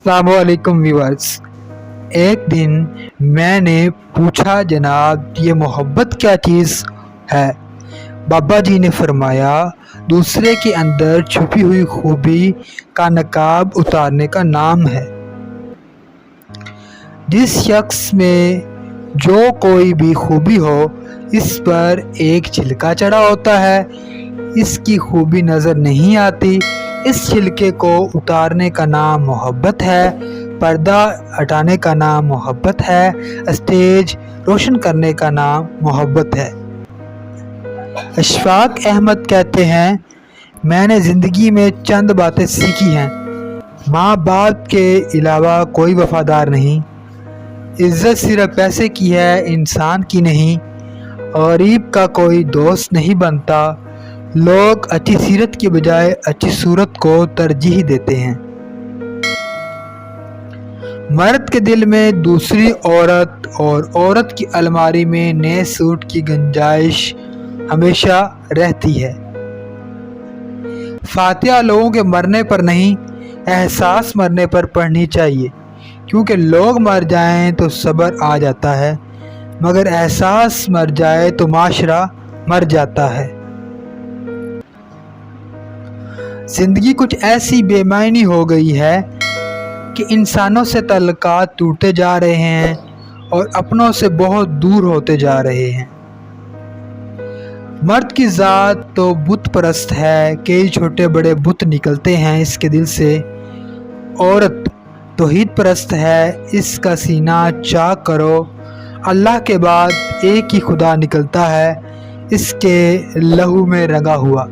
अस्सलाम वालेकुम व्यूअर्स। एक दिन मैंने पूछा, जनाब ये मोहब्बत क्या चीज़ है? बाबा जी ने फरमाया, दूसरे के अंदर छुपी हुई खूबी का नकाब उतारने का नाम है। जिस शख्स में जो कोई भी खूबी हो, इस पर एक छिलका चढ़ा होता है। इसकी खूबी नज़र नहीं आती। इस छिलके को उतारने का नाम मोहब्बत है। पर्दा हटाने का नाम मोहब्बत है। स्टेज रोशन करने का नाम मोहब्बत है। अशफाक अहमद कहते हैं, मैंने ज़िंदगी में चंद बातें सीखी हैं। माँ बाप के अलावा कोई वफादार नहीं। इज़्ज़त सिर्फ पैसे की है, इंसान की नहीं। गरीब का कोई दोस्त नहीं बनता। लोग अच्छी सीरत की बजाय अच्छी सूरत को तरजीह देते हैं। मर्द के दिल में दूसरी औरत और औरत की अलमारी में नए सूट की गुंजाइश हमेशा रहती है। फातिहा लोगों के मरने पर नहीं, एहसास मरने पर पढ़नी चाहिए, क्योंकि लोग मर जाएं तो सब्र आ जाता है, मगर एहसास मर जाए तो माशरा मर जाता है। ज़िंदगी कुछ ऐसी बेमायनी हो गई है कि इंसानों से ताल्लुकात टूटते जा रहे हैं और अपनों से बहुत दूर होते जा रहे हैं। मर्द की ज़ात तो बुत परस्त है, कई छोटे बड़े बुत निकलते हैं इसके दिल से। औरत तौहीद परस्त है, इसका सीना चाक करो। अल्लाह के बाद एक ही खुदा निकलता है, इसके लहू में रंगा हुआ।